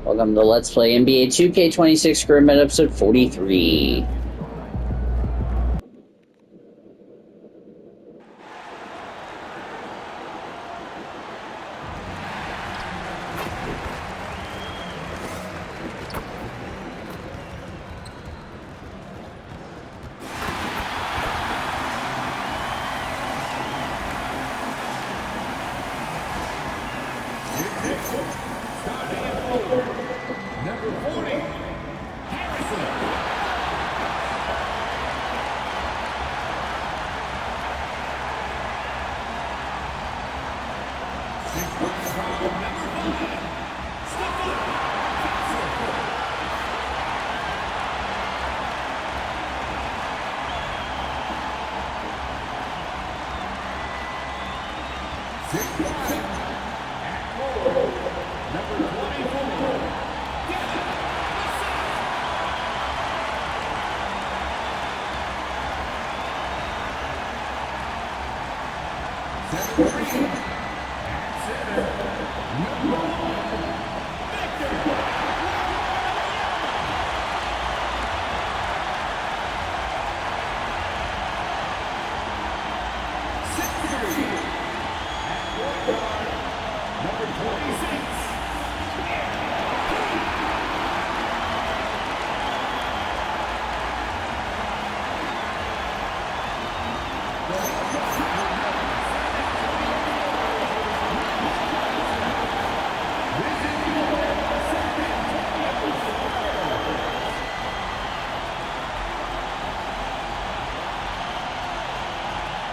Welcome to Let's Play NBA 2K26 Scrimmage episode 43.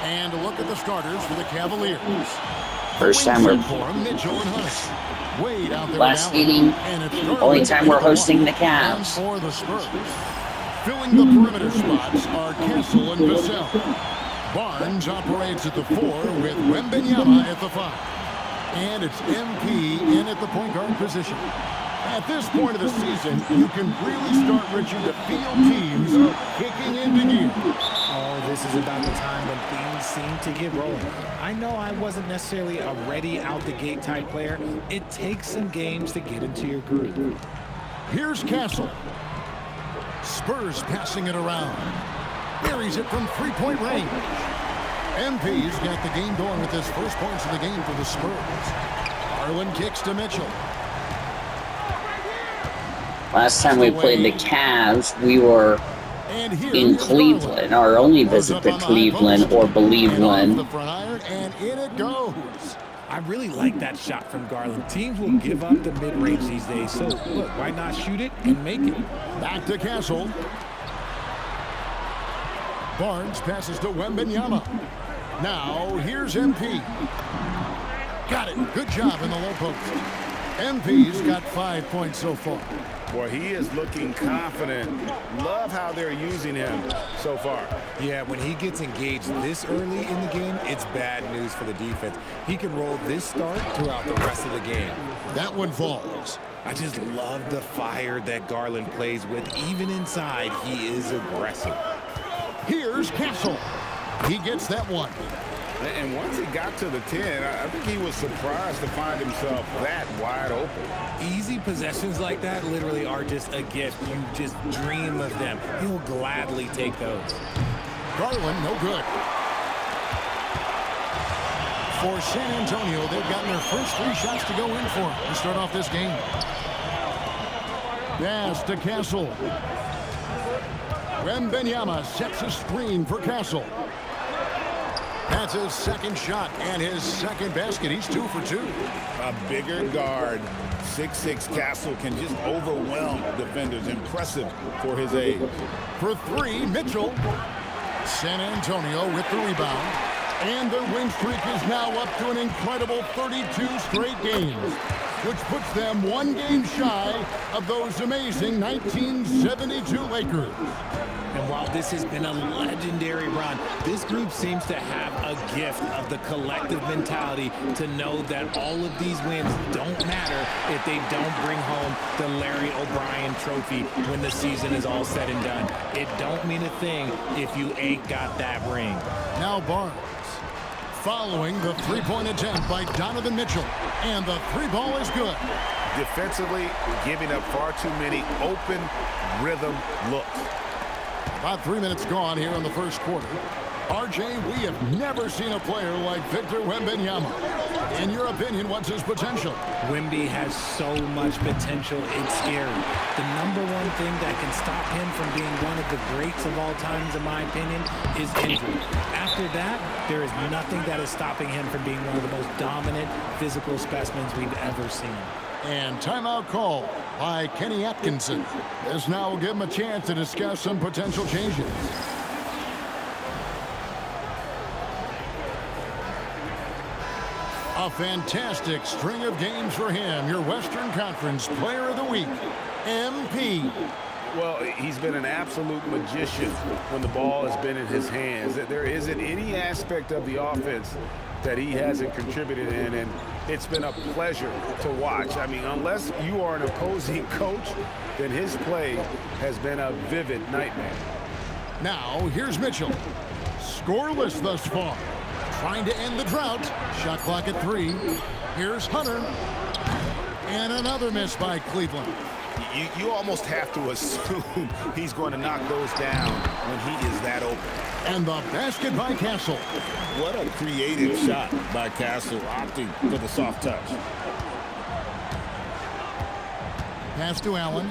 And a look at the starters for the Cavaliers. First time we're last meeting, only time we're hosting the Cavs. For the Spurs. Filling the perimeter spots are Kessel and Vassell. Barnes operates at the 4 with Wembanyama at the 5. And it's MP in at the point guard position. At this point of the season, you can really start, Richard, to feel teams kicking into gear. Oh, this is about the time when things seem to get rolling. I know I wasn't necessarily a ready out the gate type player. It takes some games to get into your groove. Here's Castle. Spurs passing it around. Buries it from three-point range. MP's got the game going with his first points of the game for the Spurs. Garland kicks to Mitchell. Last time we played the Cavs, we were in Cleveland, our only visit to Cleveland or Believeland. And in it goes. I really like that shot from Garland. Teams will give up the mid-range these days, so look, why not shoot it and make it? Back to Castle. Barnes passes to Wembanyama. Now, here's MP. Got it. Good job in the low post. MP's got 5 points so far. Boy, he is looking confident. Love how they're using him so far. Yeah, when he gets engaged this early in the game, it's bad news for the defense. He can roll this start throughout the rest of the game. That one falls. I just love the fire that Garland plays with. Even inside, he is aggressive. Here's Castle. He gets that one. And once he got to the 10, I think he was surprised to find himself that wide open. Easy possessions like that literally are just a gift. You just dream of them. He'll gladly take those. Garland, no good. For San Antonio, they've gotten their first 3 shots to go in for to start off this game. Pass to Castle. Wembanyama sets a screen for Castle. That's his second shot and his second basket. He's 2 for 2. A bigger guard, 6'6" Castle can just overwhelm defenders. Impressive for his age. For 3, Mitchell. San Antonio with the rebound. And their win streak is now up to an incredible 32 straight games, which puts them 1 game shy of those amazing 1972 Lakers. And while this has been a legendary run, this group seems to have a gift of the collective mentality to know that all of these wins don't matter if they don't bring home the Larry O'Brien trophy when the season is all said and done. It don't mean a thing if you ain't got that ring. Now Barnes, following the three-point attempt by Donovan Mitchell, and the 3 ball is good. Defensively, giving up far too many open rhythm looks. About 3 minutes gone here in the first quarter. RJ, we have never seen a player like Victor Wembanyama. In your opinion, what's his potential? Wemby has so much potential, it's scary. The number one thing that can stop him from being one of the greats of all times, in my opinion, is injury. After that, there is nothing that is stopping him from being one of the most dominant physical specimens we've ever seen. And timeout call by Kenny Atkinson. This now will give him a chance to discuss some potential changes. A fantastic string of games for him. Your Western Conference Player of the Week, MP. Well, he's been an absolute magician when the ball has been in his hands. There isn't any aspect of the offense that he hasn't contributed in, and it's been a pleasure to watch. I mean, unless you are an opposing coach, then his play has been a vivid nightmare. Now, here's Mitchell. Scoreless thus far. Trying to end the drought. Shot clock at 3. Here's Hunter. And another miss by Cleveland. You almost have to assume he's going to knock those down when he is that open. And the basket by Castle. What a creative shot by Castle, opting for the soft touch. Pass to Allen.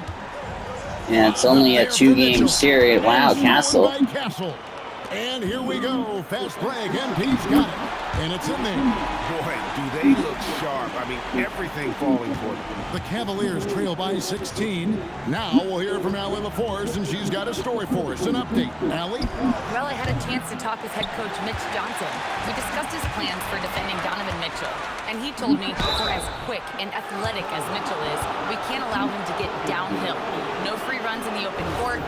Yeah, it's only a 2-game series. Wow, Castle. And here we go. Fast break. MP's got it. And it's in there. Boy, do they look sharp. I mean, everything falling for them. The Cavaliers trail by 16. Now we'll hear from Allie LaForce, and she's got a story for us. An update. Allie? Well, I had a chance to talk with head coach Mitch Johnson. We discussed his plans for defending Donovan Mitchell. And he told me for as quick and athletic as Mitchell is, we can't allow him to get downhill. No free runs in the open court.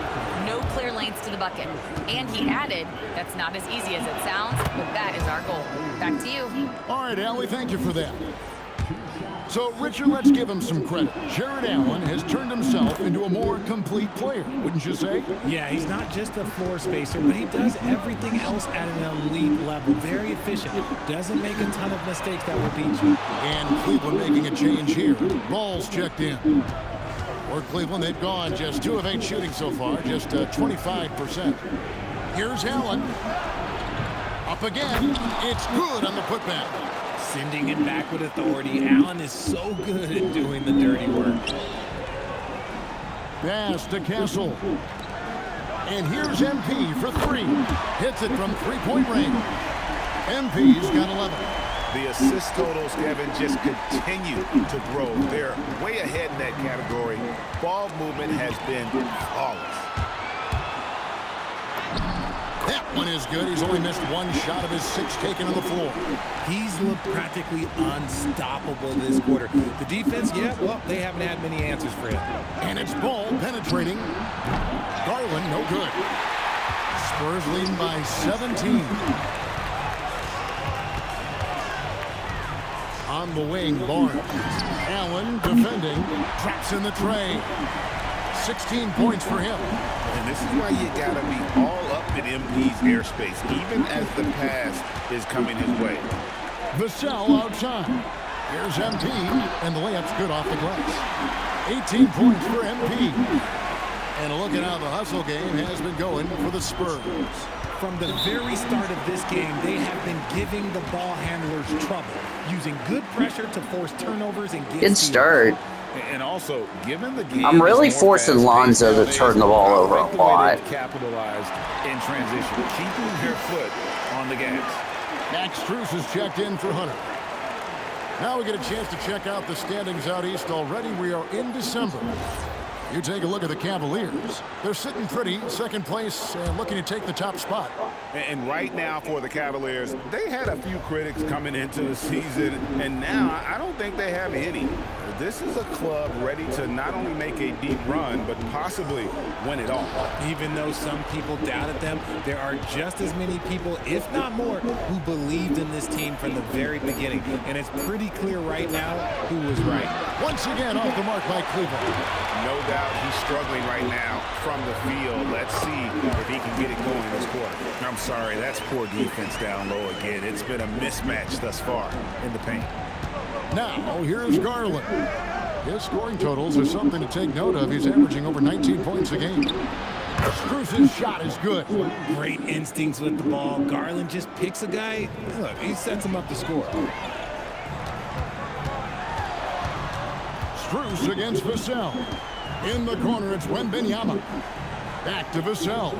No clear lanes to the bucket. And he added, that's not as easy as it sounds, but that is our goal. Back to you. All right, Allie, thank you for that. So, Richard, let's give him some credit. Jared Allen has turned himself into a more complete player, wouldn't you say? Yeah, he's not just a floor spacer, but he does everything else at an elite level. Very efficient. Doesn't make a ton of mistakes that will beat you. And Cleveland making a change here. Ball's checked in. For Cleveland, they've gone just 2 of 8 shooting so far, just 25%. Here's Allen. Up again. It's good on the putback. Sending it back with authority. Allen is so good at doing the dirty work. Pass to Castle. And here's MP for 3. Hits it from 3-point range. MP's got 11. The assist totals, Kevin, just continue to grow. They're way ahead in that category. Ball movement has been flawless. That one is good. He's only missed 1 shot of his 6 taken on the floor. He's looked practically unstoppable this quarter. The defense, yeah, well, they haven't had many answers for him. And it's ball penetrating. Garland, no good. Spurs leading by 17. On the wing, Barnes. Allen defending. Traps in the tray. 16 points for him. And this is why you got to be all up in MP's airspace, even as the pass is coming his way. Vassell outside. Here's MP, and the layup's good off the glass. 18 points for MP. And look at how the hustle game has been going for the Spurs. From the very start of this game, they have been giving the ball handlers trouble, using good pressure to force turnovers and get Good start. And also, given the game, I'm really forcing Lonzo to turn the ball over a lot. Capitalized in transition, keeping their foot on the gas. Max Strus is checked in for Hunter. Now we get a chance to check out the standings out east already. We are in December. You take a look at the Cavaliers. They're sitting pretty, second place, looking to take the top spot. And right now for the Cavaliers, they had a few critics coming into the season, and now I don't think they have any. This is a club ready to not only make a deep run, but possibly win it all. Even though some people doubted them, there are just as many people, if not more, who believed in this team from the very beginning. And it's pretty clear right now who was right. Once again, off the mark by Cleveland. No doubt he's struggling right now from the field. Let's see if he can get it going this quarter. I'm sorry, that's poor defense down low again. It's been a mismatch thus far in the paint. Now, here's Garland. His scoring totals are something to take note of. He's averaging over 19 points a game. Strus's shot is good. Great instincts with the ball. Garland just picks a guy. Look, he sets him up to score. Strus against Vassell. In the corner, it's Wembanyama. Back to Vassell.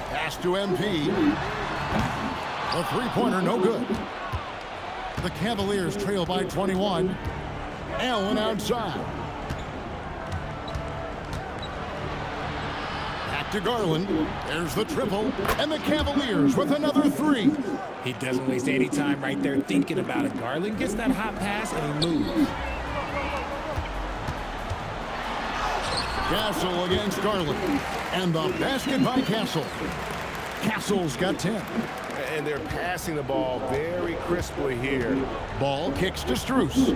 Pass to MP. A three-pointer, no good. The Cavaliers trail by 21. Allen outside. Back to Garland. There's the triple. And the Cavaliers with another three. He doesn't waste any time right there thinking about it. Garland gets that hot pass and he moves. Castle against Garland. And the basket by Castle. Castle's got 10. And they're passing the ball very crisply here. Ball kicks to Strus.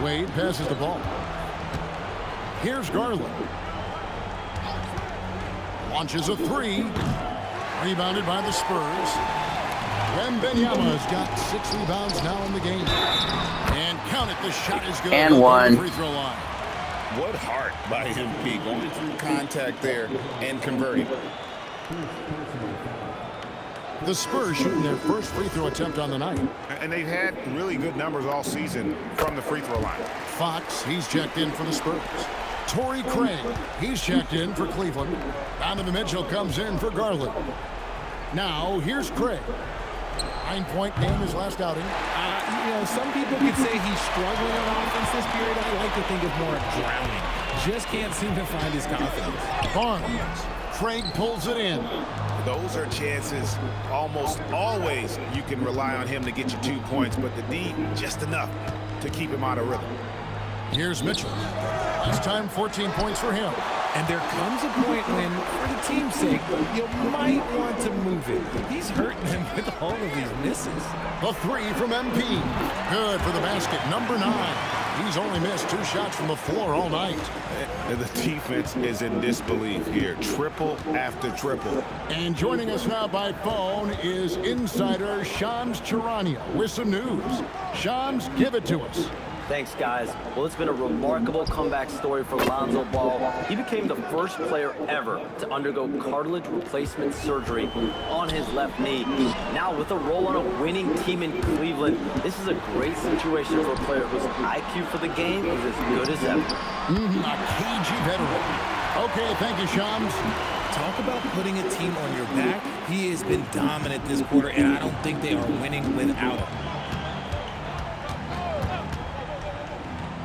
Wade passes the ball. Here's Garland. Launches a three. Rebounded by the Spurs. Wembanyama's got 6 rebounds now in the game. And count it, the shot is good. And one. Free throw line. What heart by MP going through contact there and converting. The Spurs shooting their first free throw attempt on the night. And they've had really good numbers all season from the free throw line. Fox, he's checked in for the Spurs. Torrey Craig, he's checked in for Cleveland. Donovan Mitchell comes in for Garland. Now, here's Craig. 9-point game his last outing. You know, some people could say he's struggling on offense this period. I like to think of more drowning. Just can't seem to find his confidence. Barnes. Craig pulls it in. Those are chances almost always you can rely on him to get you 2 points, but the D, just enough to keep him out of rhythm. Here's Mitchell. Last time, 14 points for him. And there comes a point when, for the team's sake, you might want to move it. He's hurting him with all of these misses. The three from MP. Good for the basket, number 9. He's only missed 2 shots from the floor all night. And the defense is in disbelief here. Triple after triple. And joining us now by phone is insider Shams Charania with some news. Shams, give it to us. Thanks, guys. Well, it's been a remarkable comeback story for Lonzo Ball. He became the first player ever to undergo cartilage replacement surgery on his left knee. Now, with a role on a winning team in Cleveland, this is a great situation for a player whose IQ for the game is as good as ever. A cagey veteran. Okay, thank you, Shams. Talk about putting a team on your back. He has been dominant this quarter, and I don't think they are winning without him.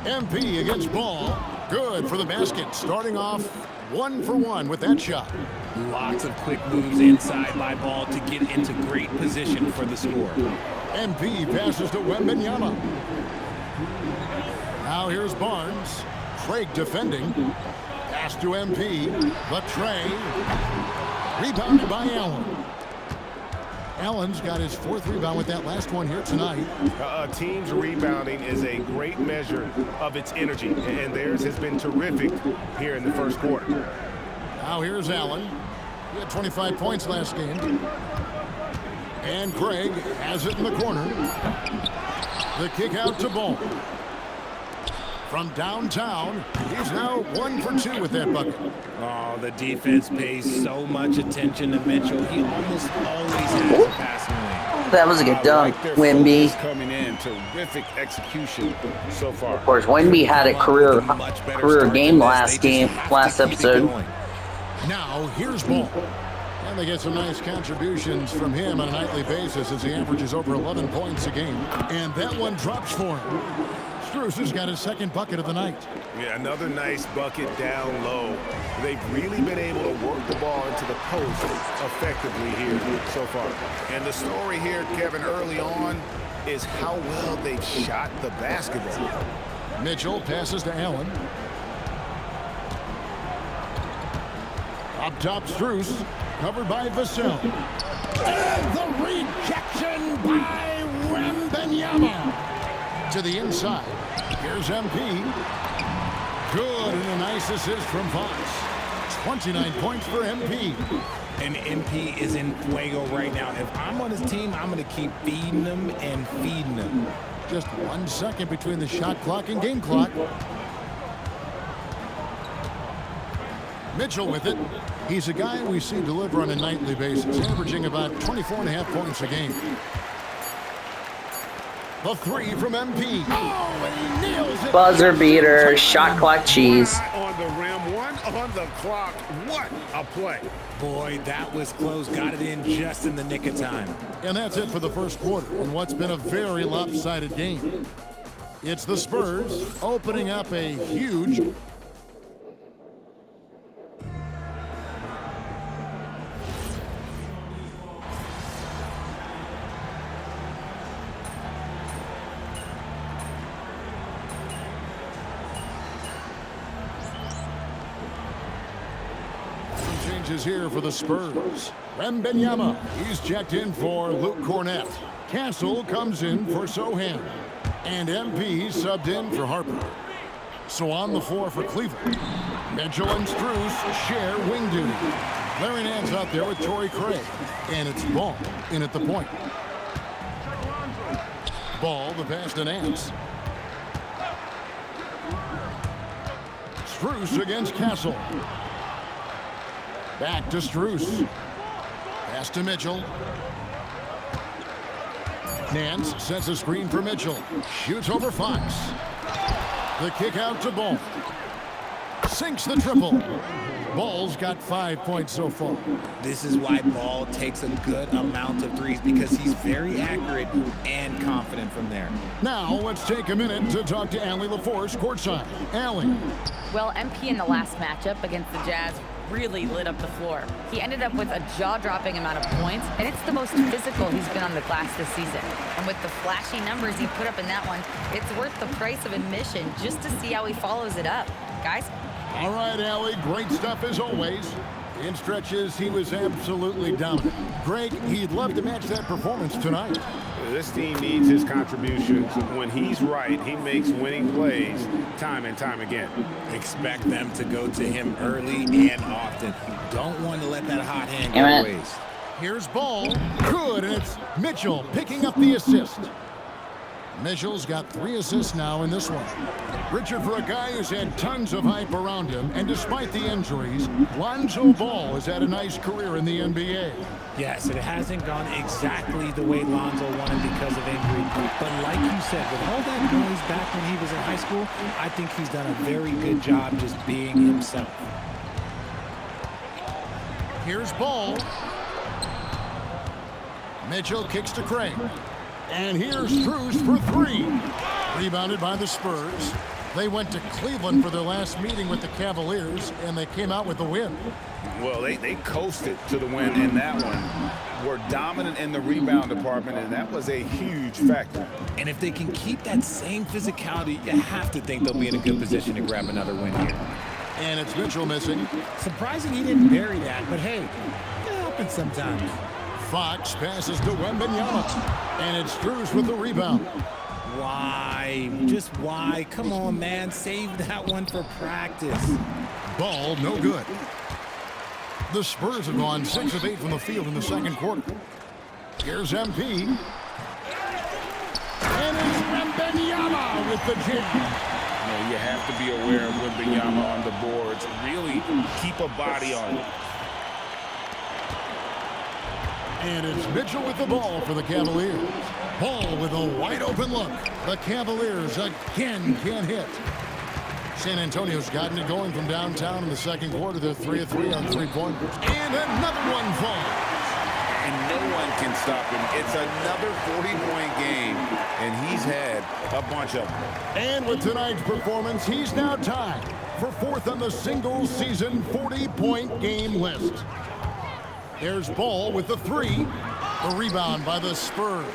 MP against Ball. Good for the basket. Starting off 1 for 1 with that shot. Lots of quick moves inside by Ball to get into great position for the score. MP passes to Wembanyama. Now here's Barnes. Craig defending. Pass to MP. The tray. Rebounded by Allen. Allen's got his 4th rebound with that last one here tonight. A team's rebounding is a great measure of its energy, and theirs has been terrific here in the first quarter. Now here's Allen. He had 25 points last game. And Craig has it in the corner. The kick out to Ball. From downtown, he's now 1 for 2 with that bucket. Oh, the defense pays so much attention to Mitchell. He almost always has a passing lane. That was a good dunk, Wemby. Coming in, terrific execution so far. Of course, Wemby had a career game last episode. Now here's Ball. And they get some nice contributions from him on a nightly basis as he averages over 11 points a game. And that one drops for him. Strus has got his 2nd bucket of the night. Yeah, another nice bucket down low. They've really been able to work the ball into the post effectively here so far. And the story here, Kevin, early on is how well they've shot the basketball. Mitchell passes to Allen. Up top, Strus, covered by Vassell. And the rejection by Wembanyama. To the inside. Here's MP. Good, and a nice assist from Fox. 29 points for MP. And MP is in fuego right now. If I'm on his team, I'm going to keep feeding him and feeding him. Just 1 second between the shot clock and game clock. Mitchell with it. He's a guy we see deliver on a nightly basis, averaging about 24.5 points a game. The three from MP. Oh, and he nails it. Buzzer beater, shot clock cheese. On the rim, one on the clock. What a play. Boy, that was close. Got it in just in the nick of time. And that's it for the first quarter in what's been a very lopsided game. It's the Spurs opening up a huge... Changes here for the Spurs. Wembanyama, he's checked in for Luke Cornett. Castle comes in for Sohan. And MP subbed in for Harper. So on the floor for Cleveland, Mitchell and Strus share wing duty. Larry Nance out there with Torrey Craig. And it's Ball in at the point. Ball, the pass to Nance. Strus against Castle. Back to Strus. Pass to Mitchell. Nance sets a screen for Mitchell. Shoots over Fox. The kick out to Ball. Sinks the triple. Ball's got 5 points so far. This is why Ball takes a good amount of threes, because he's very accurate and confident from there. Now let's take a minute to talk to Allie LaForce courtside. Allie. Well, MP in the last matchup against the Jazz really lit up the floor. He ended up with a jaw-dropping amount of points, and it's the most physical he's been on the glass this season. And with the flashy numbers he put up in that one, it's worth the price of admission just to see how he follows it up. Guys? All right, Allie, great stuff as always. In stretches, he was absolutely dominant. Greg, he'd love to match that performance tonight. This team needs his contributions. When he's right, he makes winning plays time and time again. Expect them to go to him early and often. Don't want to let that hot hand go to waste. Here's Ball. Good, and it's Mitchell picking up the assist. Mitchell's got 3 assists now in this one. Richard, for a guy who's had tons of hype around him, and despite the injuries, Lonzo Ball has had a nice career in the NBA. Yes, it hasn't gone exactly the way Lonzo wanted because of injury. But like you said, with all that noise back when he was in high school, I think he's done a very good job just being himself. Here's Ball. Mitchell kicks to Craig. And here's Strus for 3. Rebounded by the Spurs. They went to Cleveland for their last meeting with the Cavaliers, and they came out with the win. Well, they coasted to the win in that one. Were dominant in the rebound department, and that was a huge factor. And if they can keep that same physicality, you have to think they'll be in a good position to grab another win here. And it's Mitchell missing. Surprising he didn't bury that, but hey, it happens sometimes. Fox passes to Wembanyama, and it's Strus with the rebound. Why? Just why? Come on, man. Save that one for practice. Ball, no good. The Spurs have gone 6 of 8 from the field in the second quarter. Here's MP. And it's Wembanyama with the jam. You have to be aware of Wembanyama on the boards. Really keep a body on it. And it's Mitchell with the ball for the Cavaliers. Ball with a wide open look. The Cavaliers again can't hit. San Antonio's gotten it going from downtown in the second quarter. They're 3 of 3 on 3-pointers. And another one falls. And no one can stop him. It's another 40-point game, and he's had a bunch of them. And with tonight's performance, he's now tied for 4th on the single-season 40-point game list. There's Ball with the 3. The rebound by the Spurs.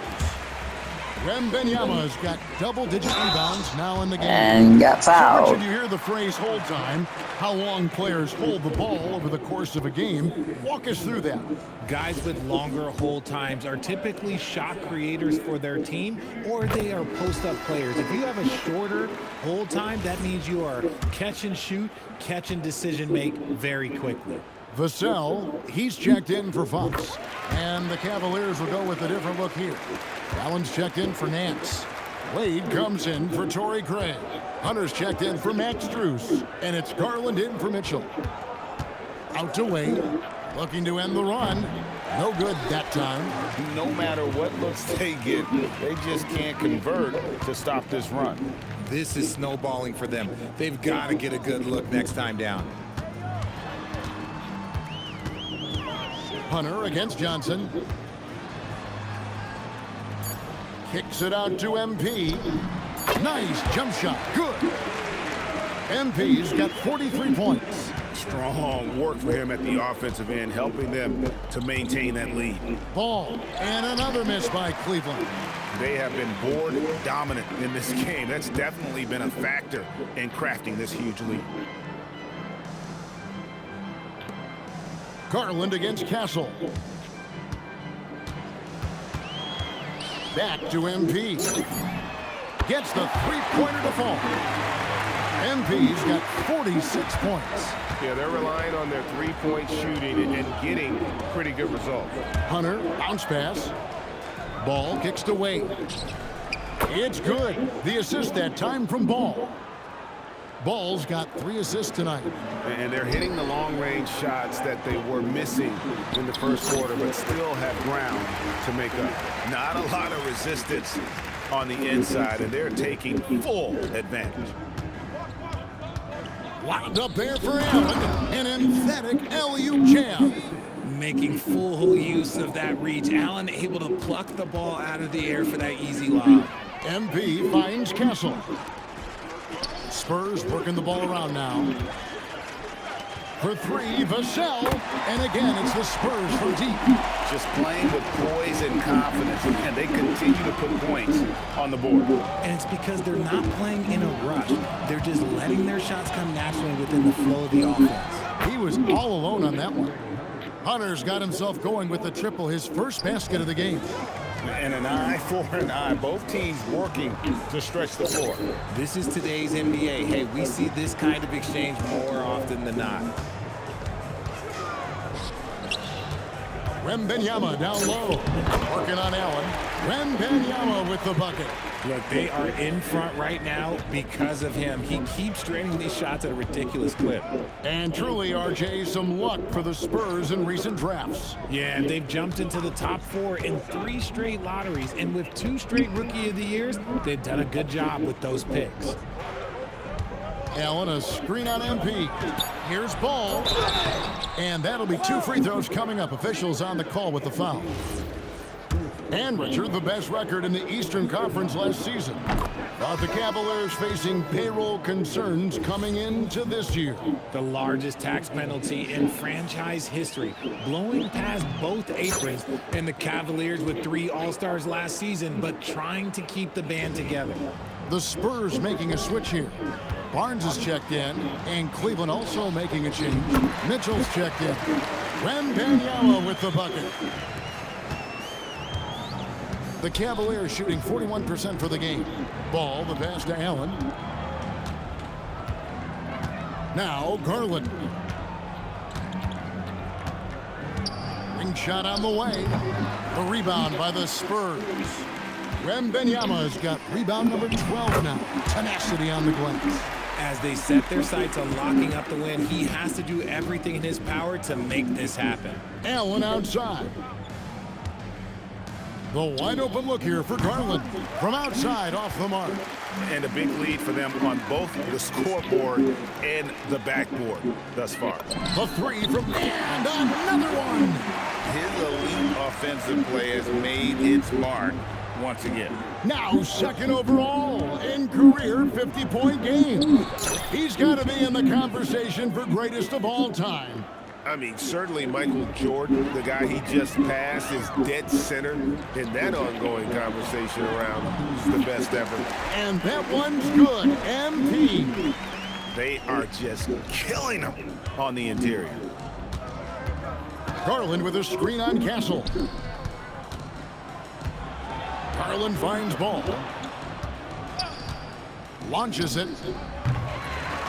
Wembanyama's got double-digit rebounds now in the game. And got fouled. So, Richard, you hear the phrase hold time, how long players hold the ball over the course of a game. Walk us through that. Guys with longer hold times are typically shot creators for their team, or they are post-up players. If you have a shorter hold time, that means you are catch and shoot, catch and decision make very quickly. Vassell, he's checked in for Fox. And the Cavaliers will go with a different look here. Allen's checked in for Nance. Wade comes in for Torrey Craig. Hunter's checked in for Max Strus. And it's Garland in for Mitchell. Out to Wade. Looking to end the run. No good that time. No matter what looks they get, they just can't convert to stop this run. This is snowballing for them. They've got to get a good look next time down. Hunter against Johnson. Kicks it out to MP. Nice jump shot. Good. MP's got 43 points. Strong work for him at the offensive end, helping them to maintain that lead. Ball. And another miss by Cleveland. They have been board dominant in this game. That's definitely been a factor in crafting this huge lead. Garland against Castle. Back to MP. Gets the three-pointer to fall. MP's got 46 points. Yeah, they're relying on their three-point shooting and getting pretty good results. Hunter, bounce pass. Ball kicks to Wade. It's good. The assist that time from Ball. Ball's got 3 assists tonight. And they're hitting the long-range shots that they were missing in the first quarter, but still have ground to make up. Not a lot of resistance on the inside, and they're taking full advantage. Locked up there for Allen. An emphatic alley-oop jam. Making full use of that reach. Allen able to pluck the ball out of the air for that easy lob. MP finds Castle. Spurs working the ball around now. For 3, Vassell. And again, it's the Spurs from deep. Just playing with poise and confidence, and they continue to put points on the board. And it's because they're not playing in a rush. They're just letting their shots come naturally within the flow of the offense. He was all alone on that one. Hunter's got himself going with the triple, his first basket of the game. And an eye for an eye. Both teams working to stretch the floor. This is today's NBA. Hey, we see this kind of exchange more often than not. Wembanyama down low. Working on Allen. Wembanyama with the bucket. Look, they are in front right now because of him. He keeps draining these shots at a ridiculous clip. And truly, RJ, some luck for the Spurs in recent drafts. Yeah, they've jumped into the top 4 in 3 straight lotteries. And with 2 straight Rookie of the Years, they've done a good job with those picks. Allen, a screen on MP. Here's Ball. And that'll be 2 free throws coming up. Officials on the call with the foul. And Richard, the best record in the Eastern Conference last season. But the Cavaliers facing payroll concerns coming into this year. The largest tax penalty in franchise history, blowing past both aprons, and the Cavaliers with 3 All-Stars last season, but trying to keep the band together. The Spurs making a switch here. Barnes is checked in, and Cleveland also making a change. Mitchell's checked in. Wembanyama with the bucket. The Cavaliers shooting 41% for the game. Ball, the pass to Allen. Now Garland. Ring shot on the way. The rebound by the Spurs. Wembanyama's got rebound number 12 now. Tenacity on the glass. As they set their sights on locking up the win, he has to do everything in his power to make this happen. Allen outside. The wide open look here for Garland. From outside, off the mark. And a big lead for them on both the scoreboard and the backboard thus far. The 3 from and another one. His elite offensive play has made its mark once again. Now second overall in career 50-point game. He's got to be in the conversation for greatest of all time. I mean, certainly Michael Jordan, the guy he just passed, is dead center in that ongoing conversation around who's the best ever. And that one's good. MP. They are just killing them on the interior. Garland with a screen on Castle. Garland finds Ball. Launches it.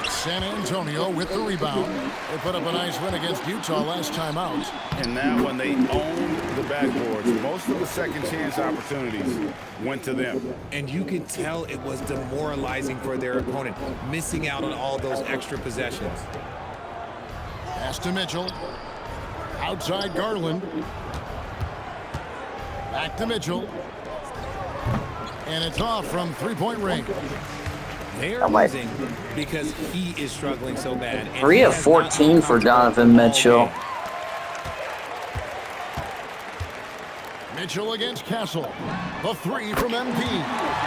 San Antonio with the rebound. They put up a nice win against Utah last time out. And that one, they owned the backboards. Most of the second chance opportunities went to them. And you could tell it was demoralizing for their opponent, missing out on all those extra possessions. Pass to Mitchell. Outside Garland. Back to Mitchell. And it's off from three-point range. They're losing because he is struggling so bad. 3 of 14 for Donovan Mitchell. Mitchell against Castle. The three from MP.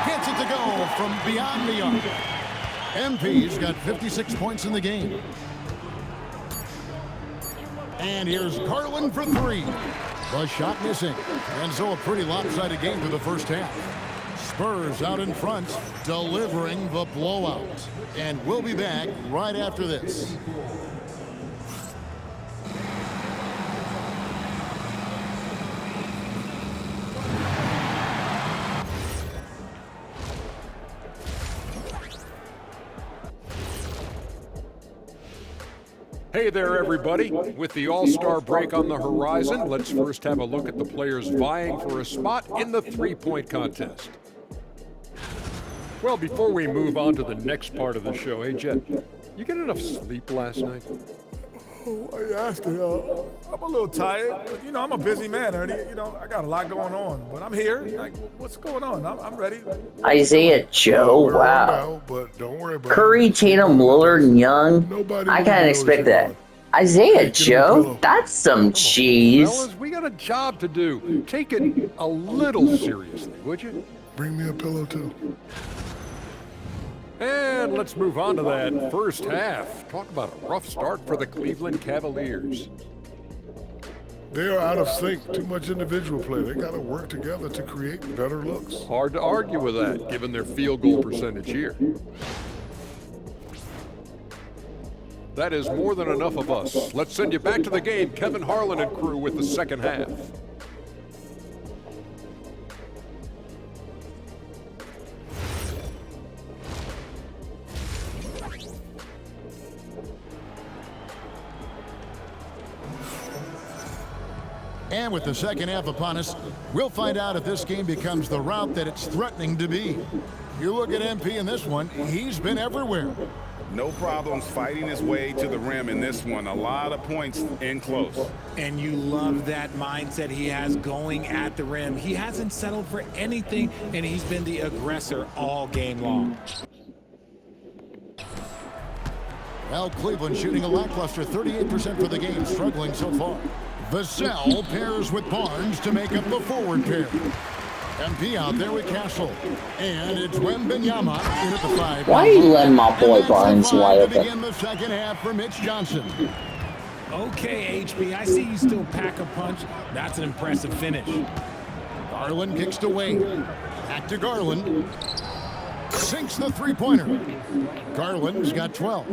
Gets it to go from beyond the arc. MP's got 56 points in the game. And here's Garland for three. The shot missing. And so a pretty lopsided game for the first half. Spurs out in front, delivering the blowout. And we'll be back right after this. Hey there, everybody. With the All-Star break on the horizon, let's first have a look at the players vying for a spot in the three-point contest. Well, before we move on to the next part of the show, hey, Jet, you get enough sleep last night? Oh, I asked you. I'm a little tired. But, I'm a busy man, Ernie. I got a lot going on. But I'm here. Like, what's going on? I'm ready. Isaiah Joe, wow. But don't worry about Curry, Tatum, Lillard, and Young. I can't expect that. Isaiah Joe? That's some cheese. Fellas, we got a job to do. Take it a little seriously, would you? Bring me a pillow, too. And let's move on to that first half. Talk about a rough start for the Cleveland Cavaliers. They are out of sync. Too much individual play. They got to work together to create better looks. Hard to argue with that, given their field goal percentage here. That is more than enough of us. Let's send you back to the game, Kevin Harlan and crew, with the second half. And with the second half upon us, we'll find out if this game becomes the route that it's threatening to be. You look at MP in this one, he's been everywhere. No problems fighting his way to the rim in this one. A lot of points in close. And you love that mindset he has going at the rim. He hasn't settled for anything, and he's been the aggressor all game long. Well, Cleveland shooting a lackluster 38% for the game, struggling so far. Vassell pairs with Barnes to make up the forward pair. MP out there with Castle. And it's Wembanyama in at the 5. Why are you letting my boy Barnes wide open? Begin the second half for Mitch Johnson. Okay, HB, I see you still pack a punch. That's an impressive finish. Garland kicks to Wade. Back to Garland. Sinks the three-pointer. Garland's got 12.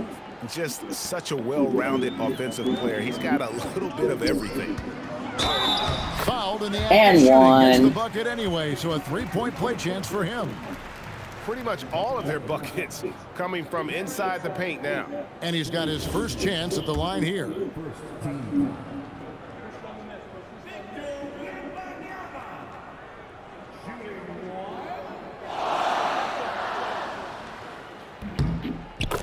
Just such a well-rounded offensive player. He's got a little bit of everything. Fouled in the and gets the one. bucket anyway, so a three-point play chance for him. Pretty much all of their buckets coming from inside the paint now. And he's got his first chance at the line here.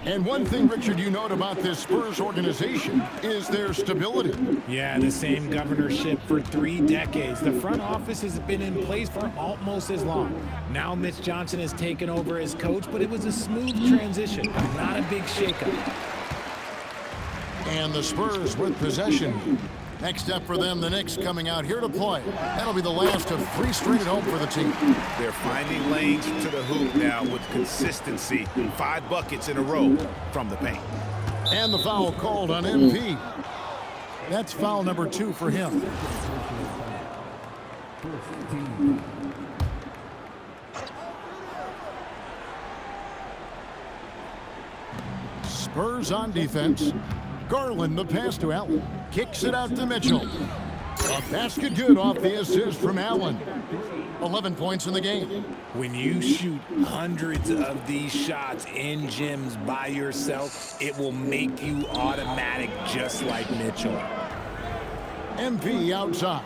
And one thing, Richard, you note about this Spurs organization is their stability. Yeah, the same governorship for 3 decades. The front office has been in place for almost as long. Now Mitch Johnson has taken over as coach, but it was a smooth transition, not a big shakeup. And the Spurs with possession. Next up for them, the Knicks coming out here to play. That'll be the last of 3 straight at home for the team. They're finding lanes to the hoop now with consistency. 5 buckets in a row from the paint. And the foul called on MP. That's foul number 2 for him. Spurs on defense. Garland the pass to Allen. Kicks it out to Mitchell. A basket good off the assist from Allen. 11 points in the game. When you shoot hundreds of these shots in gyms by yourself, it will make you automatic just like Mitchell. MP outside.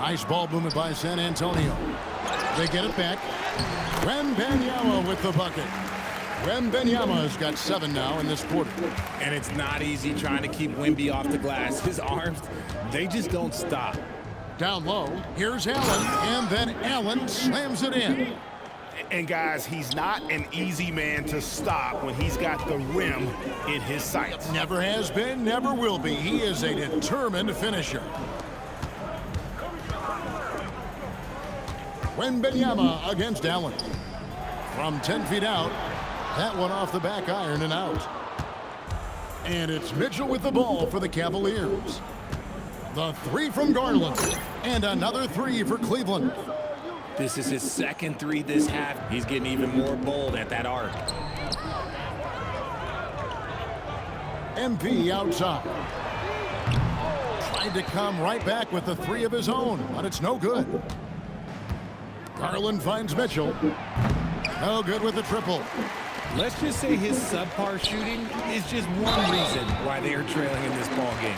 Nice ball movement by San Antonio. They get it back. Wembanyama with the bucket. Wembanyama's got 7 now in this quarter. And it's not easy trying to keep Wemby off the glass. His arms, they just don't stop. Down low, here's Allen, and then Allen slams it in. And guys, he's not an easy man to stop when he's got the rim in his sights. Never has been, never will be. He is a determined finisher. Wembanyama against Allen. From 10 feet out, that one off the back iron and out. And it's Mitchell with the ball for the Cavaliers. The 3 from Garland, and another 3 for Cleveland. This is his second 3 this half. He's getting even more bold at that arc. MP outside. Tried to come right back with the 3 of his own, but it's no good. Garland finds Mitchell. No good with the triple. Let's just say his subpar shooting is just one reason why they are trailing in this ball game.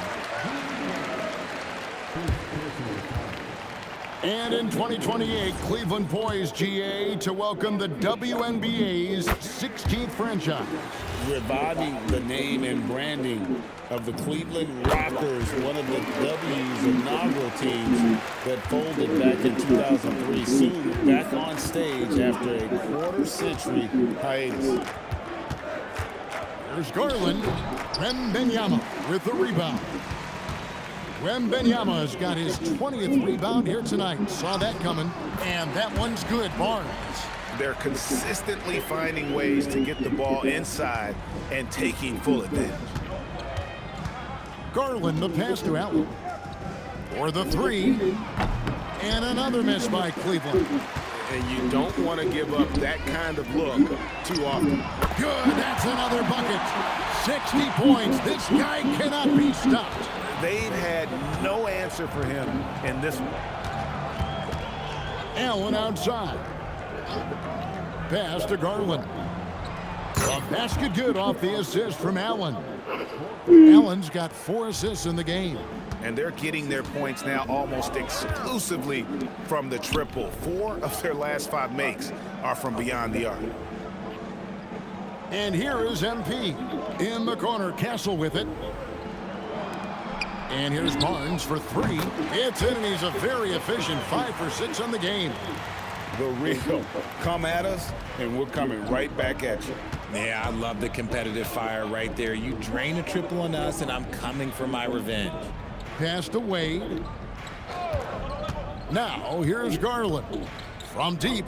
And in 2028, Cleveland poised, GA, to welcome the WNBA's 16th franchise. Reviving the name and branding of the Cleveland Rockers, one of the W's inaugural teams that folded back in 2003. Soon back on stage after a quarter-century hiatus. There's Garland. Wembanyama with the rebound. Wembanyama's got his 20th rebound here tonight. Saw that coming, and that one's good. Barnes. They're consistently finding ways to get the ball inside and taking full advantage. Garland, the pass to Allen. For the 3. And another miss by Cleveland. And you don't want to give up that kind of look too often. Good, that's another bucket. 60 points. This guy cannot be stopped. They've had no answer for him in this one. Allen outside. Pass to Garland. A basket good off the assist from Allen. Allen's got 4 assists in the game. And they're getting their points now almost exclusively from the triple. 4 of their last 5 makes are from beyond the arc. And here is MP. In the corner, Castle with it. And here's Barnes for 3. It's in, and he's a very efficient 5 for 6 on the game. The real come at us, and we're coming right back at you. Yeah, I love the competitive fire right there. You drain a triple on us, and I'm coming for my revenge. Pass to Wade. Now, here's Garland. From deep.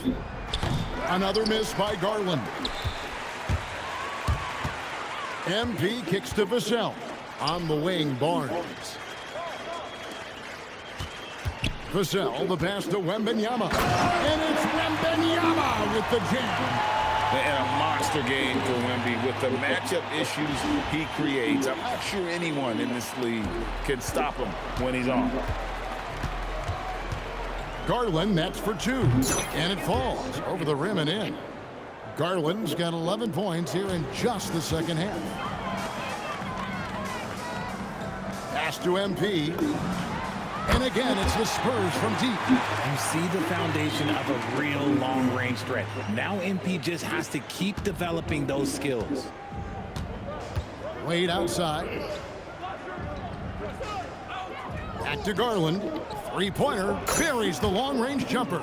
Another miss by Garland. MP kicks to Vassell. On the wing, Barnes. Vassell, the pass to Wembanyama. And it's Wembanyama with the jam. And a monster game for Wemby with the matchup issues he creates. I'm not sure anyone in this league can stop him when he's on. Garland, that's for 2. And it falls over the rim and in. Garland's got 11 points here in just the second half. Pass to MP. And again, it's the Spurs from deep. You see the foundation of a real long-range threat. Now MP just has to keep developing those skills. Wade outside. Back to Garland. 3-pointer. Buries the long-range jumper.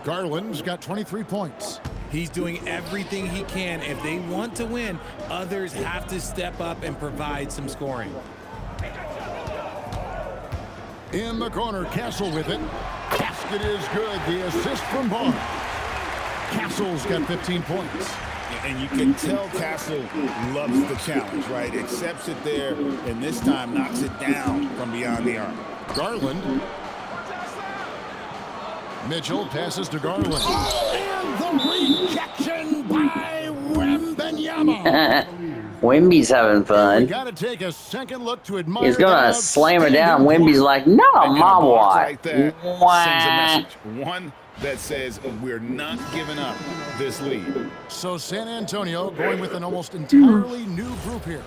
Garland's got 23 points. He's doing everything he can. If they want to win, others have to step up and provide some scoring. In the corner, Castle with it. Basket is good. The assist from Barnes. Castle's got 15 points. And you can tell Castle loves the challenge, right? Accepts it there, and this time knocks it down from beyond the arc. Garland. Mitchell passes to Garland. And the rejection by Wembanyama. Wemby's having fun. Got to take a second look to admire. He's gonna slam her down. Wemby's like, no, my boy. Sends a message. One that says we're not giving up this lead. So San Antonio going with an almost entirely new group here.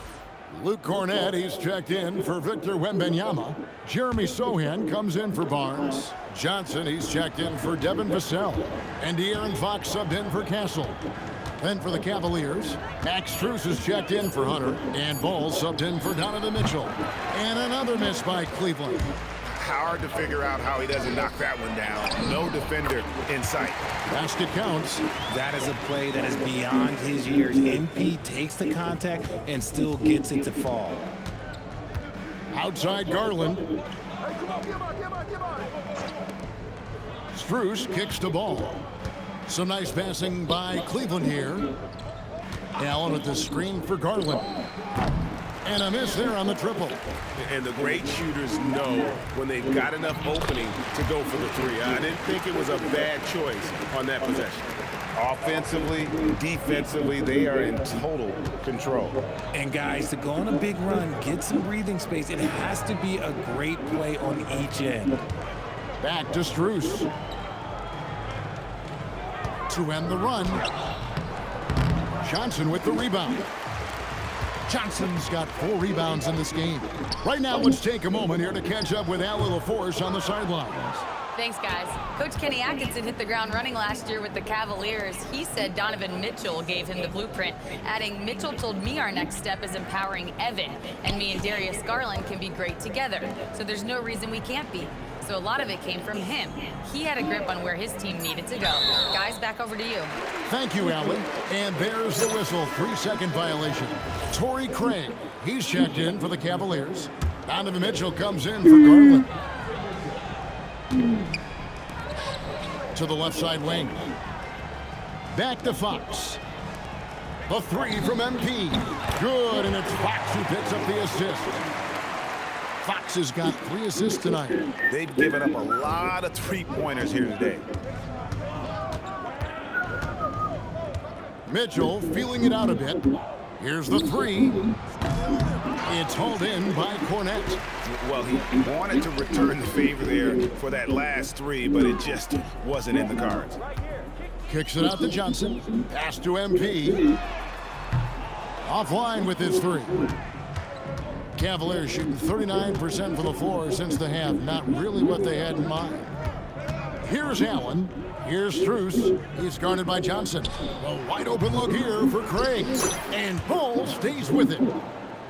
Luke Cornett, he's checked in for Victor Wembanyama. Jeremy Sohan comes in for Barnes. Johnson, he's checked in for Devin Vassell. And De'Aaron Fox subbed in for Castle. Then for the Cavaliers, Max Strus is checked in for Hunter. And Ball subbed in for Donovan Mitchell. And another miss by Cleveland. Hard to figure out how he doesn't knock that one down. No defender in sight. Basket counts. That is a play that is beyond his years. MP takes the contact and still gets it to fall. Outside Garland. Strus kicks the ball. Some nice passing by Cleveland here. Allen with the screen for Garland. And a miss there on the triple. And the great shooters know when they've got enough opening to go for the three. I didn't think it was a bad choice on that possession. Offensively, defensively, they are in total control. And guys, to go on a big run, get some breathing space, it has to be a great play on each end. Back to Strus. To end the run. Johnson with the rebound. Johnson's got 4 rebounds in this game. Right now, let's take a moment here to catch up with Allie LaForce on the sidelines. Thanks, guys. Coach Kenny Atkinson hit the ground running last year with the Cavaliers. He said Donovan Mitchell gave him the blueprint, adding, Mitchell told me our next step is empowering Evan, and me and Darius Garland can be great together. So there's no reason we can't be. So a lot of it came from him. He had a grip on where his team needed to go. Guys, back over to you. Thank you, Allie. And there's the whistle. 3-second violation. Torrey Craig, he's checked in for the Cavaliers. Donovan Mitchell comes in for Garland. To the left side wing. Back to Fox. The 3 from MP. Good, and it's Fox who picks up the assist. Fox has got 3 assists tonight. They've given up a lot of three-pointers here today. Mitchell feeling it out a bit. Here's the 3. It's hauled in by Cornett. Well, he wanted to return the favor there for that last 3, but it just wasn't in the cards. Kicks it out to Johnson. Pass to MP. Offline with his 3. Cavaliers shooting 39% from the floor since the half. Not really what they had in mind. Here's Allen. Here's Strus. He's guarded by Johnson. A wide open look here for Craig. And Ball stays with it.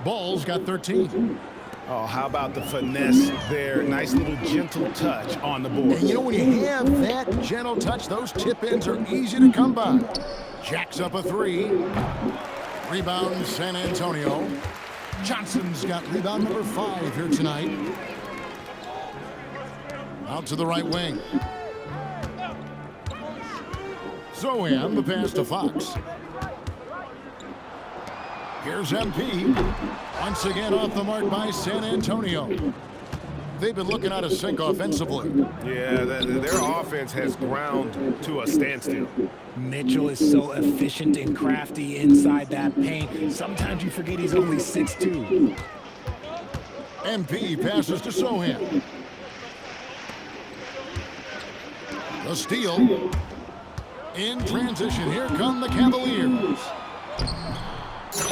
Ball's got 13. Oh, how about the finesse there? Nice little gentle touch on the board. And you know, when you have that gentle touch, those tip-ins are easy to come by. Jacks up a 3. Rebound San Antonio. Johnson's got rebound number 5 here tonight. Out to the right wing. Sohan, the pass to Fox. Here's MP. Once again off the mark by San Antonio. They've been looking out of sync offensively. Yeah, their offense has ground to a standstill. Mitchell is so efficient and crafty inside that paint. Sometimes you forget he's only 6'2". MP passes to Sohan. The steal. In transition, here come the Cavaliers.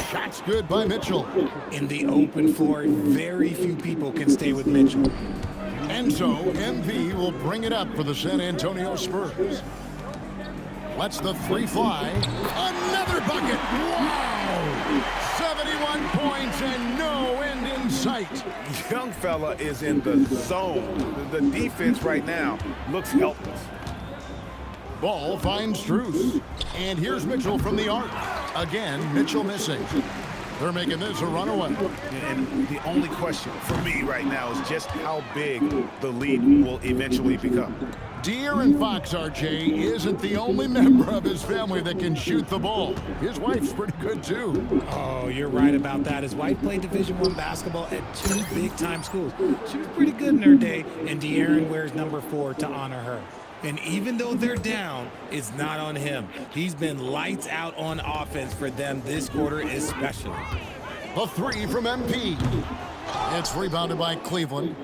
Shot's good by Mitchell. In the open floor, very few people can stay with Mitchell. And so, MP will bring it up for the San Antonio Spurs. Lets the 3 fly. Another bucket! Wow! 71 points and no end in sight. Young fella is in the zone. The defense right now looks helpless. Ball finds Strus. And here's Mitchell from the arc. Again, Mitchell missing. They're making this a runaway. And the only question for me right now is just how big the lead will eventually become. De'Aaron Fox, RJ, isn't the only member of his family that can shoot the ball. His wife's pretty good, too. Oh, you're right about that. His wife played Division I basketball at 2 big-time schools. She was pretty good in her day, and De'Aaron wears number 4 to honor her. And even though they're down, it's not on him. He's been lights out on offense for them this quarter especially. The 3 from MP. It's rebounded by Cleveland.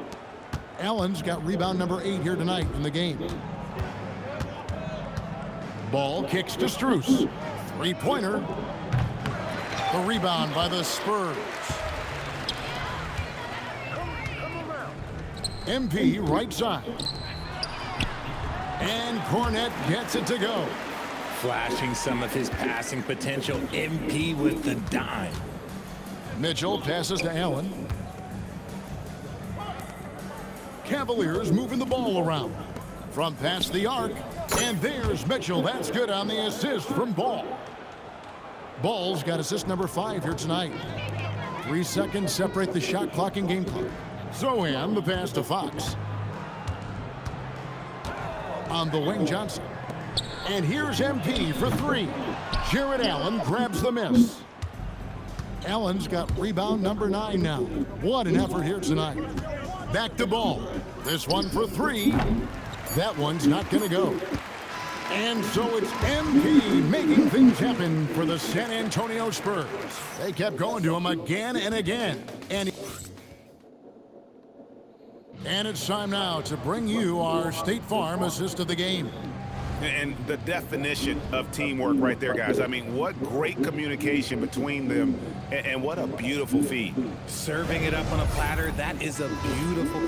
Allen's got rebound number 8 here tonight in the game. Ball kicks to Strus. 3-pointer. The rebound by the Spurs. MP right side. And Cornette gets it to go. Flashing some of his passing potential. MP with the dime. Mitchell passes to Allen. Cavaliers moving the ball around. From past the arc. And there's Mitchell. That's good on the assist from Ball. Ball's got assist number 5 here tonight. 3 seconds separate the shot clock and game clock. Zohan, the pass to Fox. On the wing, Johnson. And here's MP for 3. Jared Allen grabs the miss. Allen's got rebound number 9 now. What an effort here tonight. Back to Ball. This one for 3. That one's not going to go. And so it's MP making things happen for the San Antonio Spurs. They kept going to him again and again. And it's time now to bring you our State Farm assist of the game. And the definition of teamwork right there, guys. I mean, what great communication between them, and what a beautiful feed. Serving it up on a platter, that is a beautiful...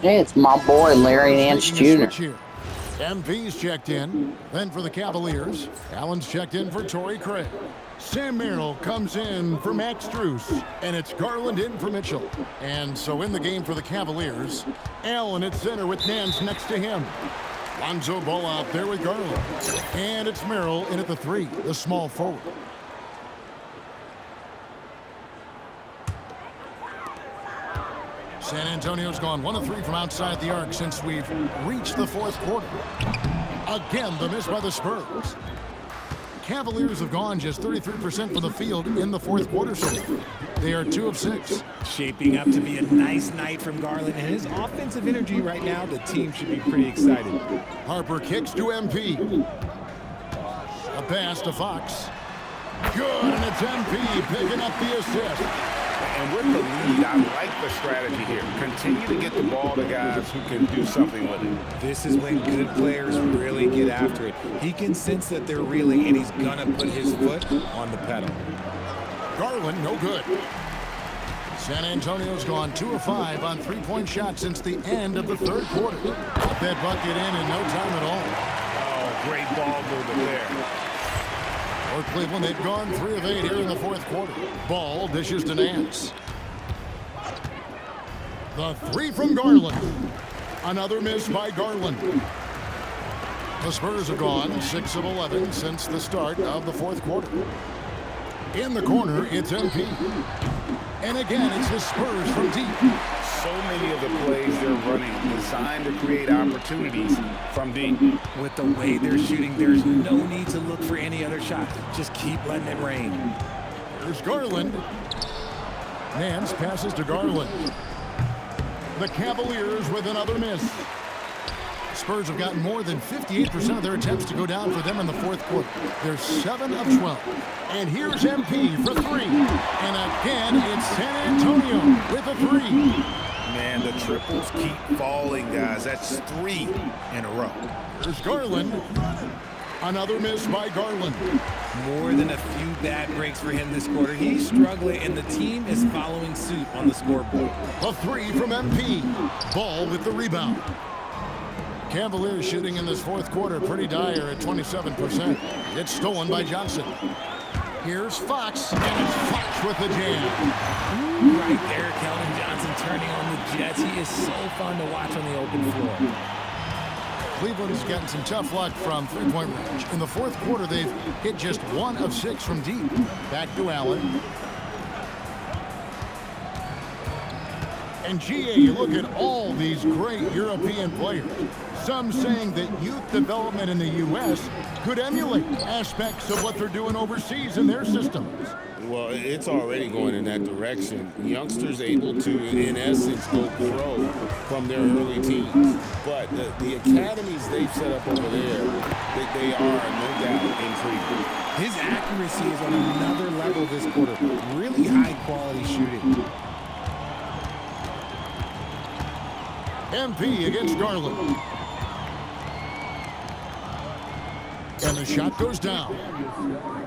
Hey, it's my boy, Larry Nance Jr. MP's checked in. Then for the Cavaliers, Allen's checked in for Torrey Craig. Sam Merrill comes in for Max Strus. And it's Garland in for Mitchell. And so in the game for the Cavaliers, Allen at center with Nance next to him. Lonzo Ball out there with Garland. And it's Merrill in at the 3, the small forward. San Antonio's gone 1 of 3 from outside the arc since we've reached the 4th quarter. Again, the miss by the Spurs. Cavaliers have gone just 33% from the field in the 4th quarter so far. They are 2 of 6. Shaping up to be a nice night from Garland, and his offensive energy right now, the team should be pretty excited. Harper kicks to MP. A pass to Fox. Good, and it's MP picking up the assist. And with the lead, I like the strategy here. Continue to get the ball to guys who can do something with it. This is when good players really get after it. He can sense that they're reeling, and he's going to put his foot on the pedal. Garland, no good. San Antonio's gone 2 of 5 on 3-point shots since the end of the 3rd quarter. Got that bucket in no time at all. Oh, great ball movement there. For Cleveland, they've gone 3 of 8 here in the 4th quarter. Ball dishes to Nance. The 3 from Garland. Another miss by Garland. The Spurs have gone 6 of 11 since the start of the 4th quarter. In the corner, it's MP. And again, it's the Spurs from deep. So many of the plays they're running designed to create opportunities from deep. With the way they're shooting, there's no need to look for any other shot. Just keep letting it rain. There's Garland. Nance passes to Garland. The Cavaliers with another miss. Spurs have gotten more than 58% of their attempts to go down for them in the 4th quarter. They're 7 of 12. And here's MP for 3. And again, it's San Antonio with a 3. Man, the triples keep falling, guys. That's 3 in a row. There's Garland. Another miss by Garland. More than a few bad breaks for him this quarter. He's struggling, and the team is following suit on the scoreboard. A 3 from MP. Ball with the rebound. Cavaliers shooting in this 4th quarter pretty dire at 27%. It's stolen by Johnson. Here's Fox, and it's Fox with the jam. Right there, Keldon Johnson turning on the Jets. He is so fun to watch on the open floor. Cleveland's gotten some tough luck from 3-point range. In the 4th quarter, they've hit just 1 of 6 from deep. Back to Allen. And GA, you look at all these great European players. Some saying that youth development in the U.S. could emulate aspects of what they're doing overseas in their systems. Well, it's already going in that direction. Youngsters able to, in essence, go pro from their early teens. But the academies they've set up over there, they are, no doubt, intriguing. His accuracy is on another level this quarter. Really high-quality shooting. MP against Garland. And the shot goes down.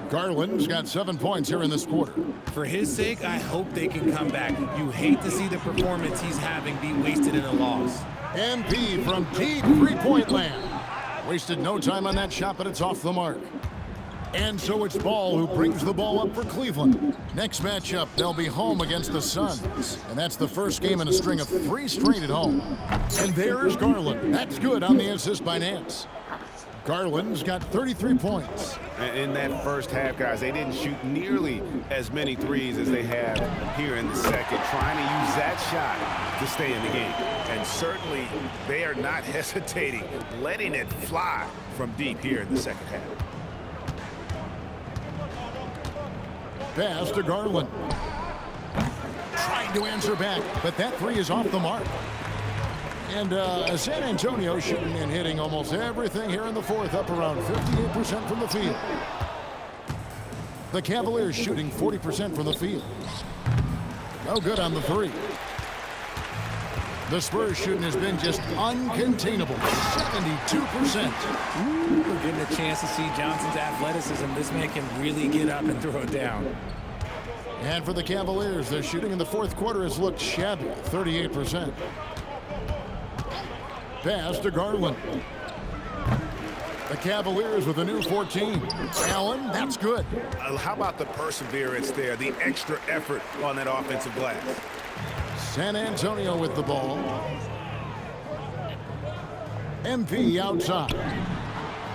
Garland's got 7 points here in this quarter. For his sake, I hope they can come back. You hate to see the performance he's having be wasted in a loss. MP from deep three-point land. Wasted no time on that shot, but it's off the mark. And so it's Ball who brings the ball up for Cleveland. Next matchup, they'll be home against the Suns. And that's the first game in a string of 3 straight at home. And there's Garland. That's good on the assist by Nance. Garland's got 33 points. In that first half, guys, they didn't shoot nearly as many threes as they have here in the second, trying to use that shot to stay in the game. And certainly, they are not hesitating, letting it fly from deep here in the second half. Pass to Garland. Trying to answer back, but that three is off the mark. And San Antonio shooting and hitting almost everything here in the fourth, up around 58% from the field. The Cavaliers shooting 40% from the field. No good on the three. The Spurs shooting has been just uncontainable, 72%. We're getting a chance to see Johnson's athleticism. This man can really get up and throw it down. And for the Cavaliers, their shooting in the fourth quarter has looked shabby, 38%. Pass to Garland. The Cavaliers with a new 14. Allen, that's good. How about the perseverance there, the extra effort on that offensive glass? San Antonio with the ball. MP outside.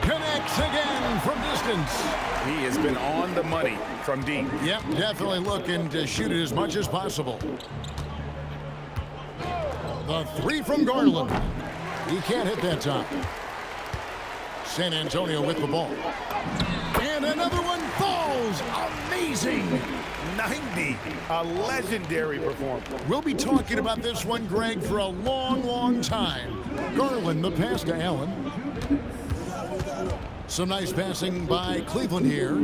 Connects again from distance. He has been on the money from deep. Yep, definitely looking to shoot it as much as possible. The three from Garland. He can't hit that time. San Antonio with the ball. And another one falls. Amazing. 90. A legendary performance. We'll be talking about this one, Greg, for a long, long time. Garland, the pass to Allen. Some nice passing by Cleveland here.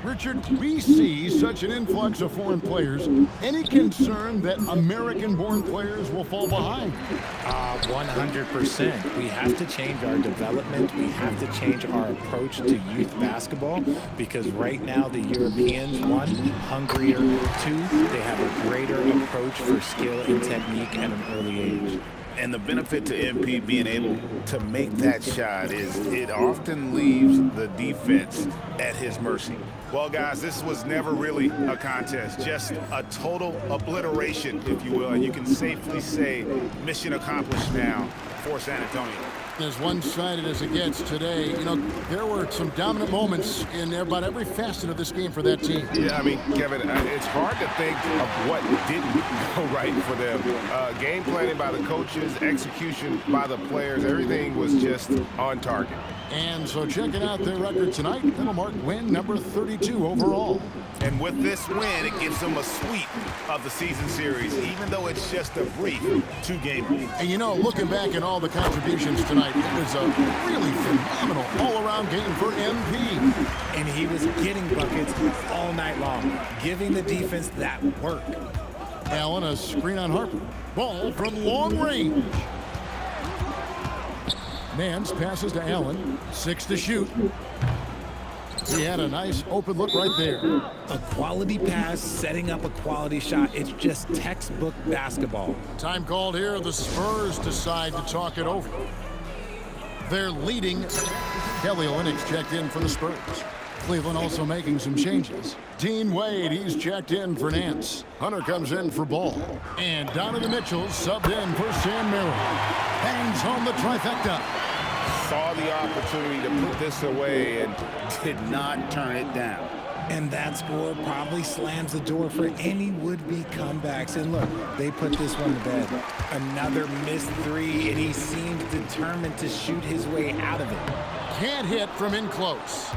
Richard, we see such an influx of foreign players. Any concern that American-born players will fall behind? 100%. We have to change our development. We have to change our approach to youth basketball because right now the Europeans, one, hungrier, two, they have a greater approach for skill and technique at an early age. And the benefit to MP being able to make that shot is it often leaves the defense at his mercy. Well, guys, this was never really a contest, just a total obliteration, if you will. And you can safely say mission accomplished now for San Antonio. As one-sided as it gets today, you know, there were some dominant moments in about every facet of this game for that team. Yeah, I mean, Kevin, it's hard to think of what didn't go right for them. Game planning by the coaches, execution by the players, everything was just on target. And so checking out their record tonight, that'll mark win number 32 overall. And with this win, it gives them a sweep of the season series, even though it's just a brief 2-game lead. And you know, looking back at all the contributions tonight, it was a really phenomenal all-around game for MP. And he was getting buckets all night long, giving the defense that work. Allen, a screen on Harper. Ball from long range. Nance passes to Allen. 6 to shoot. He had a nice open look right there. A quality pass, setting up a quality shot. It's just textbook basketball. Time called here. The Spurs decide to talk it over. They're leading. Kelly Olynyk checked in for the Spurs. Cleveland also making some changes. Dean Wade, he's checked in for Nance. Hunter comes in for Ball. And Donovan Mitchell subbed in for Sam Merrill. Bangs home the trifecta. Saw the opportunity to put this away and did not turn it down. And that score probably slams the door for any would-be comebacks. And look, they put this one to bed. Another missed three, and he seems determined to shoot his way out of it. Can't hit from in close.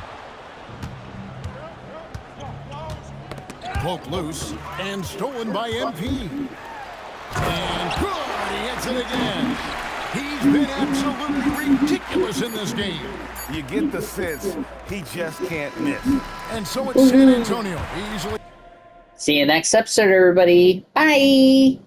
Poke loose and stolen by MP. And good, he hits it again. He's been absolutely ridiculous in this game. You get the sense he just can't miss. And so it's San Antonio easily. See you next episode, everybody. Bye.